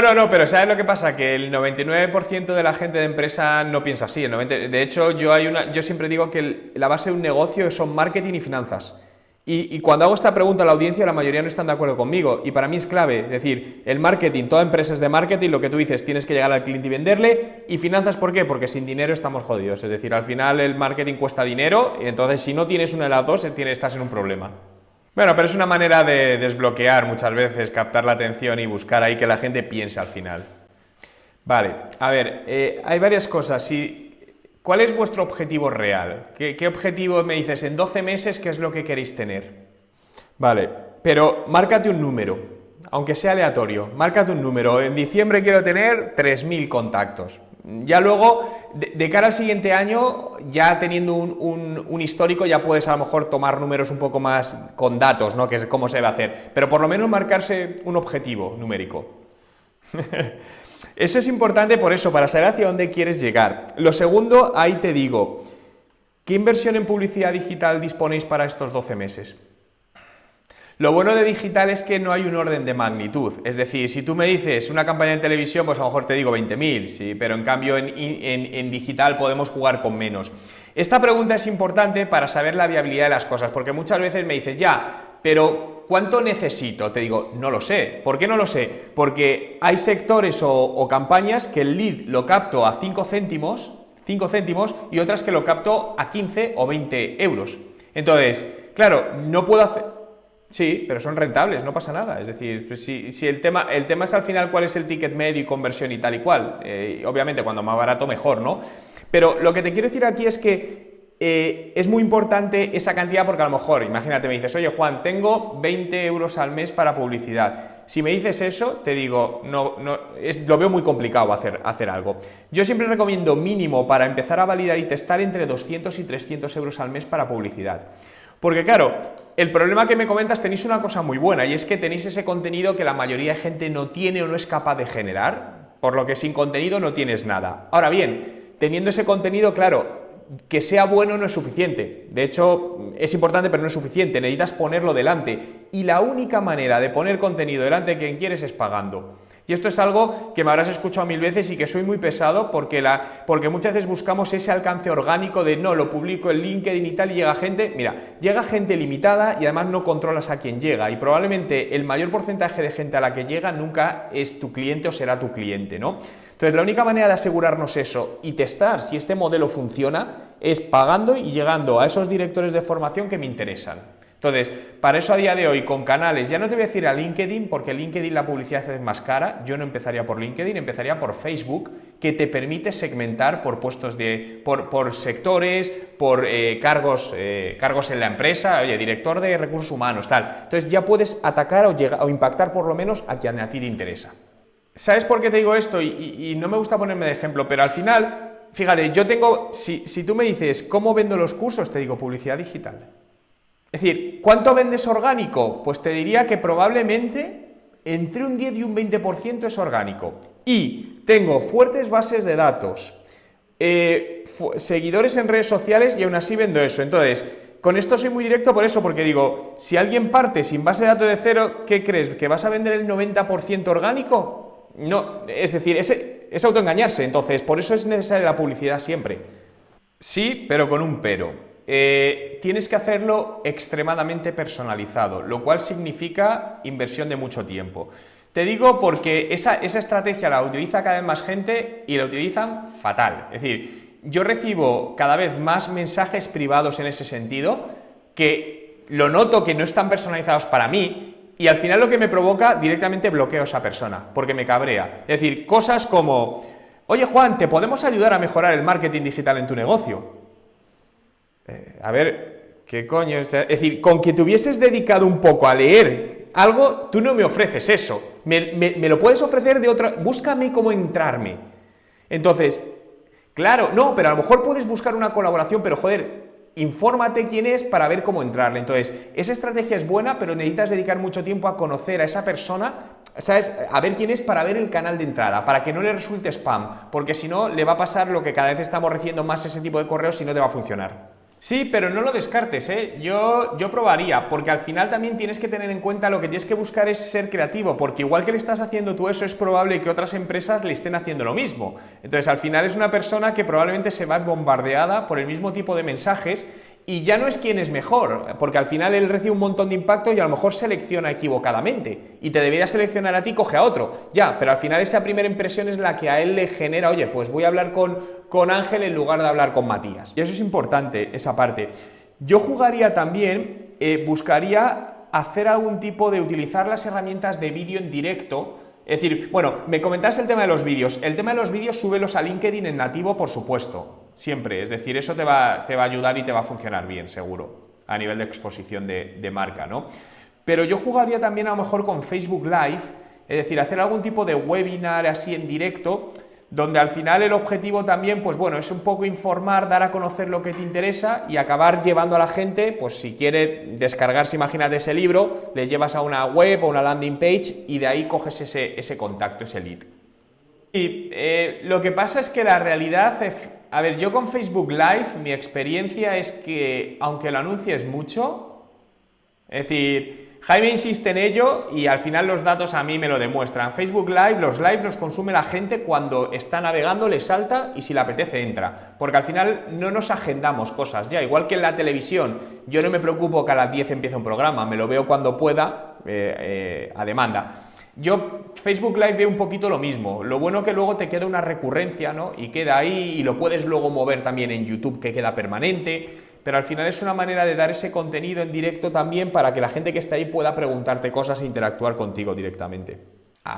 No, pero ¿sabes lo que pasa? Que el 99% de la gente de empresa no piensa así. De hecho, yo siempre digo que la base de un negocio son marketing y finanzas. Y cuando hago esta pregunta a la audiencia, la mayoría no están de acuerdo conmigo. Y para mí es clave. Es decir, el marketing, toda empresa es de marketing, lo que tú dices, tienes que llegar al cliente y venderle. Y finanzas, ¿por qué? Porque sin dinero estamos jodidos. Es decir, al final el marketing cuesta dinero, y entonces si no tienes una de las dos, estás en un problema. Bueno, pero es una manera de desbloquear muchas veces, captar la atención y buscar ahí que la gente piense al final. Vale, a ver, hay varias cosas. ¿Cuál es vuestro objetivo real? ¿Qué objetivo me dices en 12 meses? ¿Qué es lo que queréis tener? Vale, pero márcate un número, aunque sea aleatorio, márcate un número. En diciembre quiero tener 3.000 contactos. Ya luego, de cara al siguiente año, ya teniendo un histórico, ya puedes a lo mejor tomar números un poco más con datos, ¿no? Que es cómo se va a hacer. Pero por lo menos marcarse un objetivo numérico. Eso es importante por eso, para saber hacia dónde quieres llegar. Lo segundo, ahí te digo, ¿qué inversión en publicidad digital disponéis para estos 12 meses? Lo bueno de digital es que no hay un orden de magnitud, es decir, si tú me dices una campaña en televisión, pues a lo mejor te digo 20.000, sí, pero en cambio en digital podemos jugar con menos. Esta pregunta es importante para saber la viabilidad de las cosas, porque muchas veces me dices, ya, pero ¿cuánto necesito? Te digo, no lo sé. ¿Por qué no lo sé? Porque hay sectores o campañas que el lead lo capto a 5 céntimos y otras que lo capto a 15 o 20 euros. Entonces, claro, no puedo hacer... Sí, pero son rentables, no pasa nada. Es decir, pues si el tema es al final cuál es el ticket medio y conversión y tal y cual. Obviamente, cuando más barato, mejor, ¿no? Pero lo que te quiero decir aquí es que es muy importante esa cantidad porque a lo mejor, imagínate, me dices, oye Juan, tengo 20 euros al mes para publicidad. Si me dices eso, te digo, lo veo muy complicado hacer algo. Yo siempre recomiendo mínimo para empezar a validar y testar entre 200 y 300 euros al mes para publicidad. Porque claro, el problema que me comentas, tenéis una cosa muy buena y es que tenéis ese contenido que la mayoría de gente no tiene o no es capaz de generar, por lo que sin contenido no tienes nada. Ahora bien, teniendo ese contenido, claro, que sea bueno no es suficiente. De hecho, es importante pero no es suficiente, necesitas ponerlo delante. Y la única manera de poner contenido delante de quien quieres es pagando. Y esto es algo que me habrás escuchado 1000 veces y que soy muy pesado porque muchas veces buscamos ese alcance orgánico de no, lo publico en LinkedIn y tal y llega gente, mira, llega gente limitada y además no controlas a quién llega y probablemente el mayor porcentaje de gente a la que llega nunca es tu cliente o será tu cliente, ¿no? Entonces la única manera de asegurarnos eso y testar si este modelo funciona es pagando y llegando a esos directores de formación que me interesan. Entonces, para eso a día de hoy, con canales, ya no te voy a decir a LinkedIn, porque LinkedIn la publicidad es más cara, yo no empezaría por LinkedIn, empezaría por Facebook, que te permite segmentar por puestos por sectores, por cargos en la empresa, oye, director de recursos humanos, tal. Entonces ya puedes atacar o impactar por lo menos a quien a ti te interesa. ¿Sabes por qué te digo esto? Y no me gusta ponerme de ejemplo, pero al final, fíjate, si tú me dices, ¿cómo vendo los cursos? Te digo, publicidad digital. Es decir, ¿cuánto vendes orgánico? Pues te diría que probablemente entre un 10 y un 20% es orgánico. Y tengo fuertes bases de datos, seguidores en redes sociales y aún así vendo eso. Entonces, con esto soy muy directo por eso, porque digo, si alguien parte sin base de datos de cero, ¿qué crees? ¿Que vas a vender el 90% orgánico? No, es decir, es autoengañarse. Entonces, por eso es necesaria la publicidad siempre. Sí, pero con un pero. Tienes que hacerlo extremadamente personalizado, lo cual significa inversión de mucho tiempo. Te digo porque esa estrategia la utiliza cada vez más gente y la utilizan fatal. Es decir, yo recibo cada vez más mensajes privados en ese sentido que lo noto que no están personalizados para mí y al final lo que me provoca directamente bloqueo a esa persona porque me cabrea. Es decir, cosas como, oye Juan, ¿te podemos ayudar a mejorar el marketing digital en tu negocio? A ver, ¿qué coño? Es decir, con que te hubieses dedicado un poco a leer algo, tú no me ofreces eso. Me lo puedes ofrecer de otra... Búscame cómo entrarme. Entonces, claro, no, pero a lo mejor puedes buscar una colaboración, pero joder, infórmate quién es para ver cómo entrarle. Entonces, esa estrategia es buena, pero necesitas dedicar mucho tiempo a conocer a esa persona, ¿sabes? A ver quién es para ver el canal de entrada, para que no le resulte spam, porque si no, le va a pasar lo que cada vez estamos recibiendo más ese tipo de correos y no te va a funcionar. Sí, pero no lo descartes, ¿eh? Yo probaría, porque al final también tienes que tener en cuenta lo que tienes que buscar es ser creativo, porque igual que le estás haciendo tú eso, es probable que otras empresas le estén haciendo lo mismo. Entonces, al final es una persona que probablemente se va bombardeada por el mismo tipo de mensajes y ya no es quién es mejor, porque al final él recibe un montón de impacto y a lo mejor selecciona equivocadamente y te debería seleccionar a ti, coge a otro, ya, pero al final esa primera impresión es la que a él le genera, oye, pues voy a hablar con Ángel en lugar de hablar con Matías. Y eso es importante, esa parte. Yo jugaría también, buscaría hacer algún tipo de utilizar las herramientas de vídeo en directo. Es decir, bueno, me comentas el tema de los vídeos. El tema de los vídeos, súbelos a LinkedIn en nativo, por supuesto. Siempre. Es decir, eso te va a ayudar y te va a funcionar bien, seguro. A nivel de exposición de marca, ¿no? Pero yo jugaría también a lo mejor con Facebook Live. Es decir, hacer algún tipo de webinar así en directo, donde al final el objetivo también, pues bueno, es un poco informar, dar a conocer lo que te interesa y acabar llevando a la gente, pues si quiere descargarse, imagínate ese libro, le llevas a una web o una landing page y de ahí coges ese contacto, ese lead. Y lo que pasa es que la realidad, a ver, yo con Facebook Live, mi experiencia es que, aunque lo anuncies mucho, es decir, Jaime insiste en ello y al final los datos a mí me lo demuestran. Facebook Live, los lives los consume la gente cuando está navegando, le salta y si le apetece entra. Porque al final no nos agendamos cosas ya, igual que en la televisión. Yo no me preocupo que a las 10 empiece un programa, me lo veo cuando pueda a demanda. Yo Facebook Live veo un poquito lo mismo, lo bueno que luego te queda una recurrencia, ¿no? Y queda ahí y lo puedes luego mover también en YouTube que queda permanente, pero al final es una manera de dar ese contenido en directo también para que la gente que está ahí pueda preguntarte cosas e interactuar contigo directamente.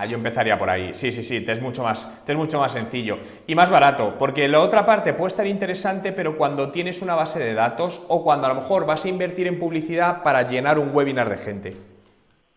Yo empezaría por ahí, sí, te es mucho más sencillo y más barato, porque la otra parte puede estar interesante, pero cuando tienes una base de datos o cuando a lo mejor vas a invertir en publicidad para llenar un webinar de gente.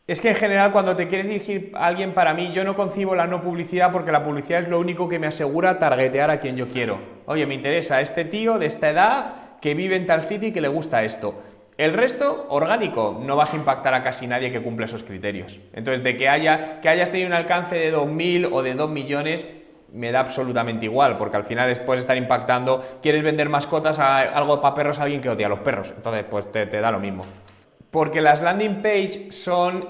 Es que en general cuando te quieres dirigir a alguien, para mí, yo no concibo la no publicidad porque la publicidad es lo único que me asegura targetear a quien yo quiero. Oye, me interesa este tío de esta edad que vive en tal sitio y que le gusta esto. El resto, orgánico, no vas a impactar a casi nadie que cumpla esos criterios. Entonces, de que hayas tenido un alcance de 2.000 o de 2 millones, me da absolutamente igual, porque al final puedes estar impactando, quieres vender mascotas, algo para perros a alguien que odia a los perros, entonces pues te da lo mismo. Porque las landing page son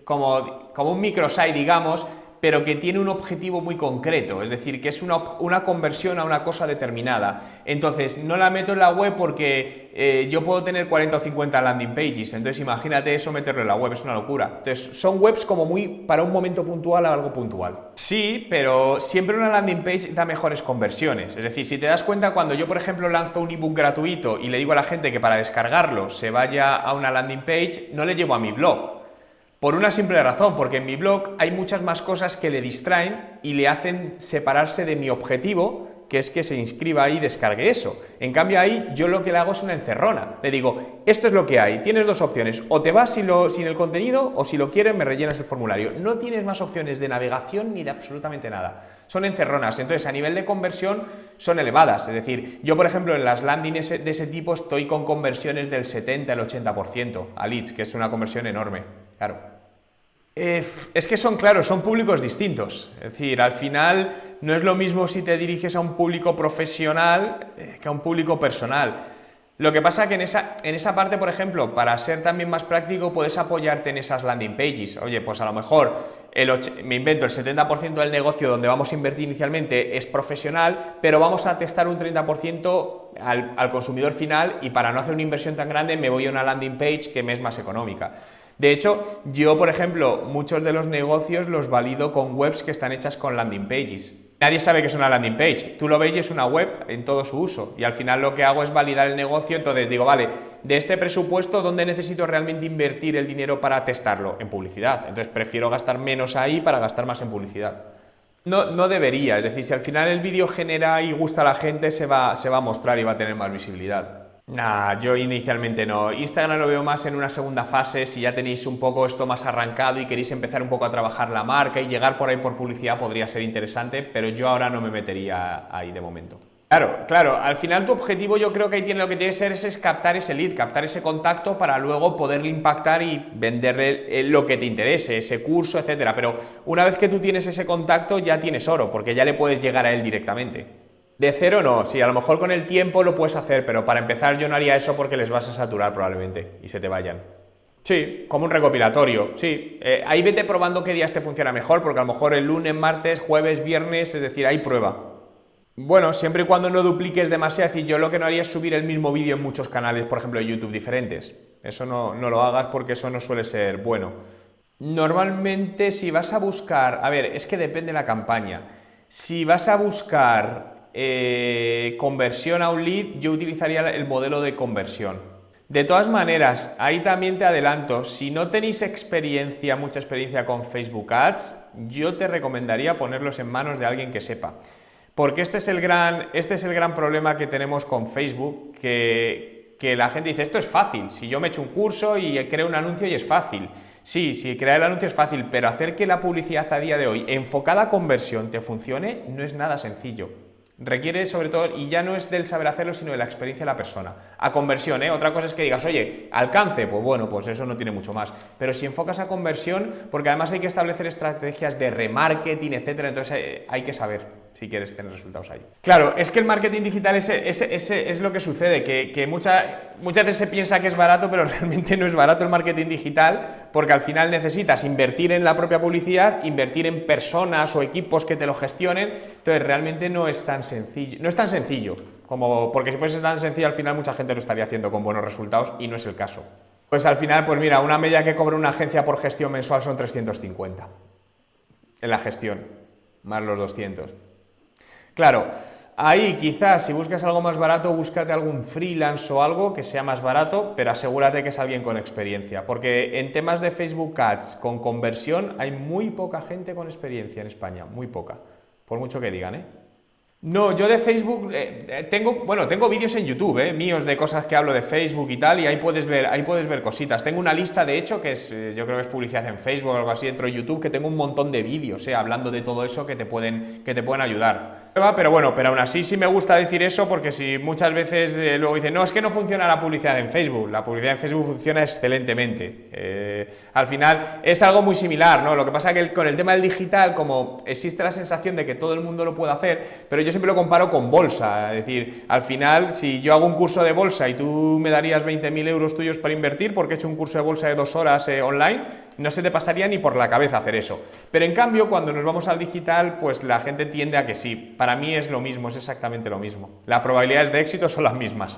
como un microsite, digamos, pero que tiene un objetivo muy concreto, es decir, que es una conversión a una cosa determinada. Entonces, no la meto en la web porque yo puedo tener 40 o 50 landing pages, entonces imagínate eso meterlo en la web, es una locura. Entonces, son webs como muy para un momento puntual o algo puntual. Sí, pero siempre una landing page da mejores conversiones, es decir, si te das cuenta, cuando yo, por ejemplo, lanzo un ebook gratuito y le digo a la gente que para descargarlo se vaya a una landing page, no le llevo a mi blog. Por una simple razón, porque en mi blog hay muchas más cosas que le distraen y le hacen separarse de mi objetivo, que es que se inscriba ahí y descargue eso. En cambio ahí yo lo que le hago es una encerrona. Le digo, esto es lo que hay, tienes dos opciones, o te vas sin el contenido o si lo quieres me rellenas el formulario. No tienes más opciones de navegación ni de absolutamente nada. Son encerronas, entonces a nivel de conversión son elevadas. Es decir, yo por ejemplo en las landings de ese tipo estoy con conversiones del 70 al 80% a leads, que es una conversión enorme. Claro. Es que son públicos distintos. Es decir, al final no es lo mismo si te diriges a un público profesional que a un público personal. Lo que pasa que en esa parte, por ejemplo, para ser también más práctico, puedes apoyarte en esas landing pages. Oye, pues a lo mejor me invento el 70% del negocio donde vamos a invertir inicialmente es profesional, pero vamos a testar un 30% al consumidor final y para no hacer una inversión tan grande me voy a una landing page que me es más económica. De hecho, yo, por ejemplo, muchos de los negocios los valido con webs que están hechas con landing pages. Nadie sabe que es una landing page, tú lo ves y es una web en todo su uso y al final lo que hago es validar el negocio, entonces digo, vale, de este presupuesto, ¿dónde necesito realmente invertir el dinero para testarlo? En publicidad, entonces prefiero gastar menos ahí para gastar más en publicidad. No debería, es decir, si al final el vídeo genera y gusta a la gente, se va a mostrar y va a tener más visibilidad. Yo inicialmente no. Instagram lo veo más en una segunda fase, si ya tenéis un poco esto más arrancado y queréis empezar un poco a trabajar la marca y llegar por ahí por publicidad podría ser interesante, pero yo ahora no me metería ahí de momento. Claro, al final tu objetivo yo creo que ahí lo que tiene que ser es captar ese lead, captar ese contacto para luego poderle impactar y venderle lo que te interese, ese curso, etcétera, pero una vez que tú tienes ese contacto ya tienes oro, porque ya le puedes llegar a él directamente. De cero no, sí, a lo mejor con el tiempo lo puedes hacer, pero para empezar yo no haría eso porque les vas a saturar probablemente y se te vayan. Sí, como un recopilatorio, sí. Ahí vete probando qué días te funciona mejor, porque a lo mejor el lunes, martes, jueves, viernes, es decir, hay prueba. Bueno, siempre y cuando no dupliques demasiado, es decir, yo lo que no haría es subir el mismo vídeo en muchos canales, por ejemplo, de YouTube diferentes. Eso no lo hagas porque eso no suele ser bueno. Normalmente, si vas a buscar, a ver, es que depende de la campaña. Si vas a buscar conversión a un lead, yo utilizaría el modelo de conversión. De todas maneras, ahí también te adelanto, si no tenéis mucha experiencia con Facebook Ads, yo te recomendaría ponerlos en manos de alguien que sepa. Porque este es el gran problema que tenemos con Facebook, que la gente dice, esto es fácil, si yo me echo un curso y creo un anuncio y es fácil. Sí, crear el anuncio es fácil, pero hacer que la publicidad a día de hoy, enfocada a conversión, te funcione, no es nada sencillo. Requiere sobre todo, y ya no es del saber hacerlo, sino de la experiencia de la persona. A conversión, otra cosa es que digas, oye, alcance, pues bueno, pues eso no tiene mucho más. Pero si enfocas a conversión, porque además hay que establecer estrategias de remarketing, etcétera, entonces hay que saber si quieres tener resultados ahí. Claro, es que el marketing digital es lo que sucede, que muchas veces se piensa que es barato, pero realmente no es barato el marketing digital, porque al final necesitas invertir en la propia publicidad, invertir en personas o equipos que te lo gestionen, entonces realmente no es tan sencillo, porque si fuese tan sencillo al final mucha gente lo estaría haciendo con buenos resultados y no es el caso. Pues al final, pues mira, una media que cobra una agencia por gestión mensual son 350 en la gestión, más los 200. Claro, ahí quizás si buscas algo más barato, búscate algún freelance o algo que sea más barato, pero asegúrate que es alguien con experiencia, porque en temas de Facebook Ads con conversión hay muy poca gente con experiencia en España, muy poca, por mucho que digan, No, yo de Facebook tengo vídeos en YouTube, míos de cosas que hablo de Facebook y tal, y ahí puedes ver cositas. Tengo una lista, de hecho, que es, yo creo que es publicidad en Facebook o algo así dentro de YouTube, que tengo un montón de vídeos, hablando de todo eso que te pueden ayudar. Pero bueno, pero aún así sí me gusta decir eso, porque si muchas veces luego dicen, no, es que no funciona la publicidad en Facebook. La publicidad en Facebook funciona excelentemente. Al final es algo muy similar, ¿no? Lo que pasa es que con el tema del digital, como existe la sensación de que todo el mundo lo puede hacer, pero yo siempre lo comparo con bolsa, es decir, al final, si yo hago un curso de bolsa y tú me darías 20.000 euros tuyos para invertir porque he hecho un curso de bolsa de 2 horas online, no se te pasaría ni por la cabeza hacer eso. Pero en cambio, cuando nos vamos al digital, pues la gente tiende a que sí. Para mí es lo mismo, es exactamente lo mismo. Las probabilidades de éxito son las mismas.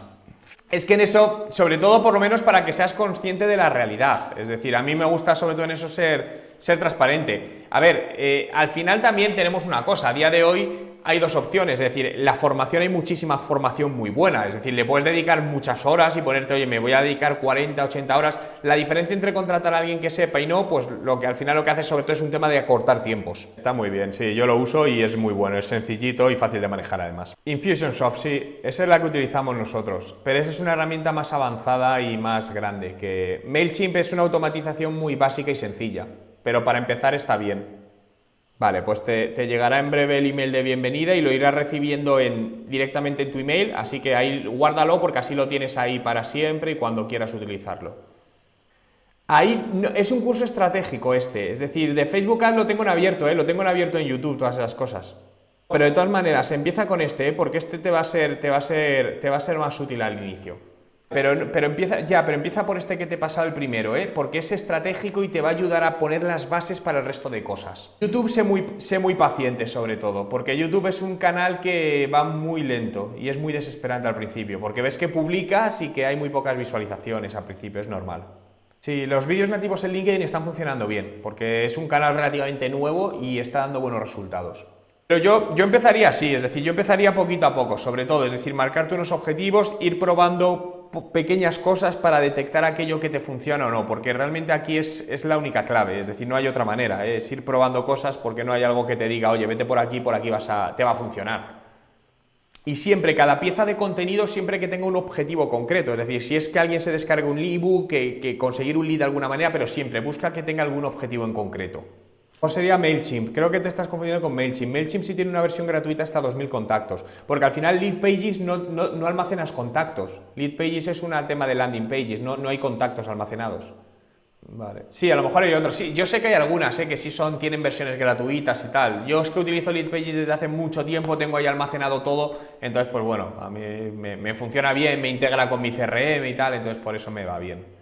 Es que en eso, sobre todo por lo menos para que seas consciente de la realidad, es decir, a mí me gusta sobre todo en eso ser transparente. A ver, al final también tenemos una cosa, a día de hoy hay dos opciones, es decir, la formación, hay muchísima formación muy buena, es decir, le puedes dedicar muchas horas y ponerte, oye, me voy a dedicar 40, 80 horas, la diferencia entre contratar a alguien que sepa y no, pues al final lo que hace sobre todo es un tema de acortar tiempos. Está muy bien, sí, yo lo uso y es muy bueno, es sencillito y fácil de manejar además. Infusionsoft, sí, esa es la que utilizamos nosotros, pero esa es una herramienta más avanzada y más grande, que MailChimp es una automatización muy básica y sencilla, pero para empezar está bien. Vale, pues te llegará en breve el email de bienvenida y lo irás recibiendo directamente en tu email, así que ahí guárdalo porque así lo tienes ahí para siempre y cuando quieras utilizarlo. Ahí es un curso estratégico es decir, de Facebook Ads lo tengo en abierto, lo tengo en abierto en YouTube, todas esas cosas. Pero de todas maneras, empieza con porque este te va a ser más útil al inicio. Pero empieza por este que te he pasado el primero, porque es estratégico y te va a ayudar a poner las bases para el resto de cosas. YouTube, sé muy paciente sobre todo, porque YouTube es un canal que va muy lento y es muy desesperante al principio, porque ves que publicas y que hay muy pocas visualizaciones al principio, es normal. Sí, los vídeos nativos en LinkedIn están funcionando bien, porque es un canal relativamente nuevo y está dando buenos resultados. Pero yo empezaría así, es decir, yo empezaría poquito a poco, sobre todo, es decir, marcarte unos objetivos, ir probando pequeñas cosas para detectar aquello que te funciona o no, porque realmente aquí es la única clave, es decir, no hay otra manera, es ir probando cosas porque no hay algo que te diga, oye, vete por aquí te va a funcionar. Y siempre, cada pieza de contenido, siempre que tenga un objetivo concreto, es decir, si es que alguien se descargue un ebook, que conseguir un lead de alguna manera, pero siempre busca que tenga algún objetivo en concreto. O sería MailChimp, creo que te estás confundiendo con MailChimp. MailChimp sí tiene una versión gratuita hasta 2000 contactos, porque al final Leadpages no almacenas contactos. Leadpages es un tema de landing pages, no hay contactos almacenados. Vale. Sí, a lo mejor hay otros. Sí, yo sé que hay algunas, que sí tienen versiones gratuitas y tal. Yo es que utilizo Leadpages desde hace mucho tiempo, tengo ahí almacenado todo, entonces pues bueno, a mí me funciona bien, me integra con mi CRM y tal, entonces por eso me va bien.